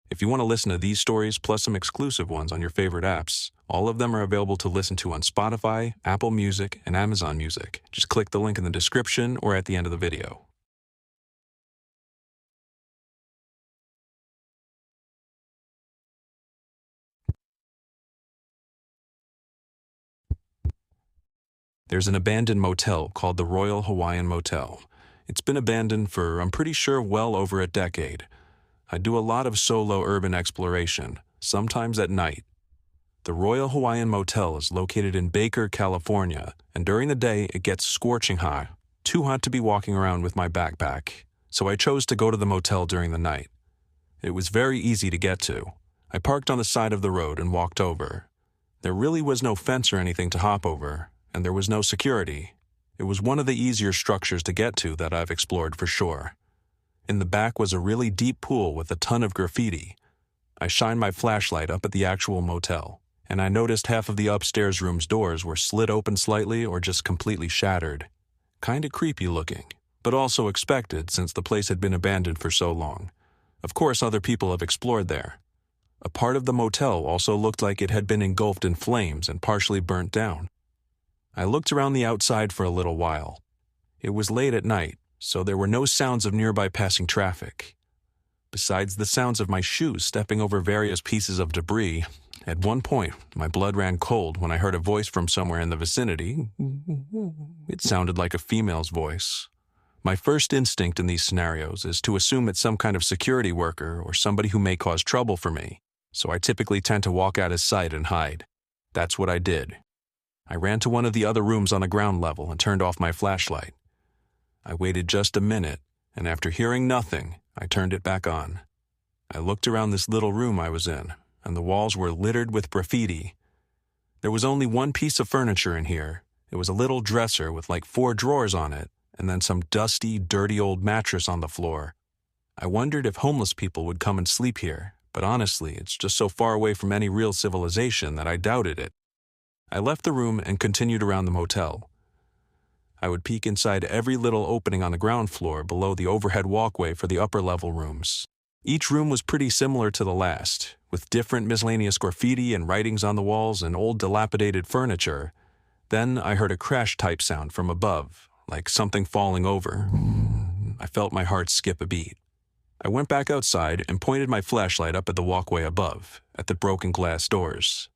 If you want to listen to these stories plus some exclusive ones on your favorite apps, all of them are available to listen to on Spotify, Apple Music, and Amazon Music. Just click the link in the description or at the end of the video. There's an abandoned motel called the Royal Hawaiian Motel. It's been abandoned for, I'm pretty sure, well over a decade. I do a lot of solo urban exploration, sometimes at night. The Royal Hawaiian Motel is located in Baker, California, and during the day it gets scorching hot, too hot to be walking around with my backpack, so I chose to go to the motel during the night. It was very easy to get to. I parked on the side of the road and walked over. There really was no fence or anything to hop over, and there was no security. It was one of the easier structures to get to that I've explored for sure. In the back was a really deep pool with a ton of graffiti. I shined my flashlight up at the actual motel, and I noticed half of the upstairs room's doors were slit open slightly or just completely shattered. Kinda creepy looking, but also expected since the place had been abandoned for so long. Of course, other people have explored there. A part of the motel also looked like it had been engulfed in flames and partially burnt down. I looked around the outside for a little while. It was late at night, so there were no sounds of nearby passing traffic. Besides the sounds of my shoes stepping over various pieces of debris, at one point, my blood ran cold when I heard a voice from somewhere in the vicinity. It sounded like a female's voice. My first instinct in these scenarios is to assume it's some kind of security worker or somebody who may cause trouble for me, so I typically tend to walk out of sight and hide. That's what I did. I ran to one of the other rooms on the ground level and turned off my flashlight. I waited just a minute, and after hearing nothing, I turned it back on. I looked around this little room I was in, and the walls were littered with graffiti. There was only one piece of furniture in here. It was a little dresser with like 4 drawers on it, and then some dusty, dirty old mattress on the floor. I wondered if homeless people would come and sleep here, but honestly, it's just so far away from any real civilization that I doubted it. I left the room and continued around the motel. I would peek inside every little opening on the ground floor below the overhead walkway for the upper-level rooms. Each room was pretty similar to the last, with different miscellaneous graffiti and writings on the walls and old dilapidated furniture. Then I heard a crash-type sound from above, like something falling over. I felt my heart skip a beat. I went back outside and pointed my flashlight up at the walkway above, at the broken glass doors.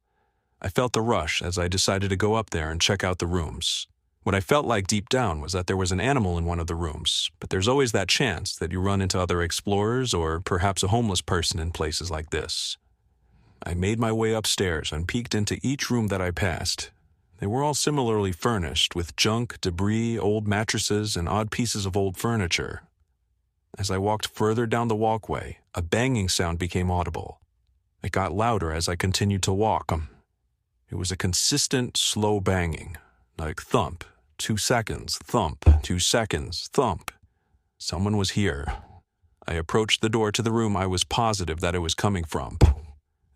I felt a rush as I decided to go up there and check out the rooms. What I felt like deep down was that there was an animal in one of the rooms, but there's always that chance that you run into other explorers or perhaps a homeless person in places like this. I made my way upstairs and peeked into each room that I passed. They were all similarly furnished with junk, debris, old mattresses, and odd pieces of old furniture. As I walked further down the walkway, a banging sound became audible. It got louder as I continued to walk. It was a consistent, slow banging, like thump, 2 seconds, thump, 2 seconds, thump. Someone was here. I approached the door to the room I was positive that it was coming from.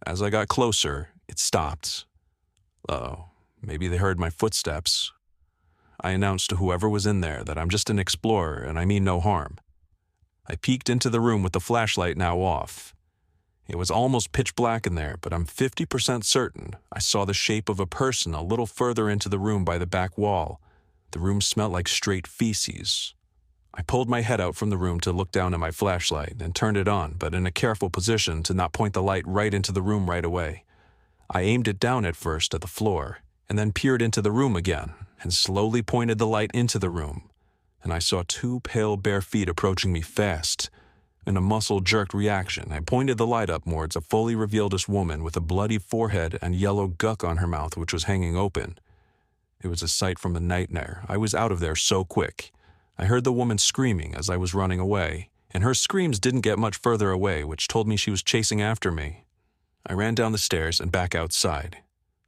As I got closer, it stopped. Oh, maybe they heard my footsteps. I announced to whoever was in there that I'm just an explorer and I mean no harm. I peeked into the room with the flashlight now off. It was almost pitch black in there, but I'm 50% certain I saw the shape of a person a little further into the room by the back wall. The room smelled like straight feces. I pulled my head out from the room to look down at my flashlight and turned it on, but in a careful position to not point the light right into the room right away. I aimed it down at first at the floor, and then peered into the room again, and slowly pointed the light into the room. And I saw 2 pale bare feet approaching me fast. In a muscle-jerked reaction, I pointed the light upwards a fully revealed woman with a bloody forehead and yellow gunk on her mouth which was hanging open. It was a sight from a nightmare. I was out of there so quick. I heard the woman screaming as I was running away, and her screams didn't get much further away, which told me she was chasing after me. I ran down the stairs and back outside.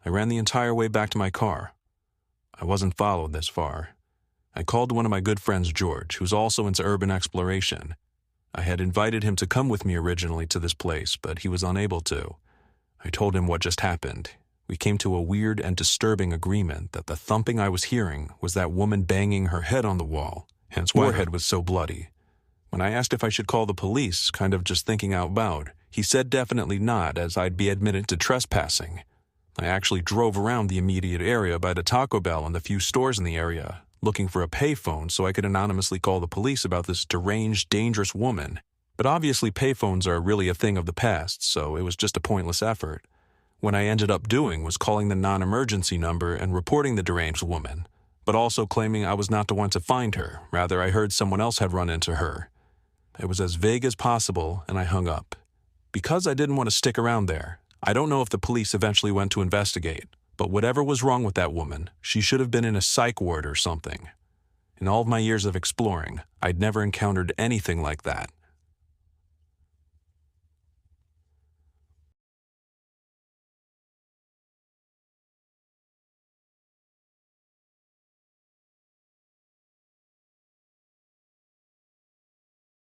I ran the entire way back to my car. I wasn't followed this far. I called one of my good friends, George, who's also into urban exploration. I had invited him to come with me originally to this place, but he was unable to. I told him what just happened. We came to a weird and disturbing agreement that the thumping I was hearing was that woman banging her head on the wall, hence why her head was so bloody. When I asked if I should call the police, kind of just thinking out loud, He said definitely not, as I'd be admitted to trespassing. I actually drove around the immediate area by the Taco Bell and the few stores in the area, looking for a payphone so I could anonymously call the police about this deranged, dangerous woman. But obviously payphones are really a thing of the past, so it was just a pointless effort. What I ended up doing was calling the non-emergency number and reporting the deranged woman, but also claiming I was not the one to find her. Rather, I heard someone else had run into her. It was as vague as possible, and I hung up. Because I didn't want to stick around there, I don't know if the police eventually went to investigate, but whatever was wrong with that woman, she should have been in a psych ward or something. In all of my years of exploring, I'd never encountered anything like that.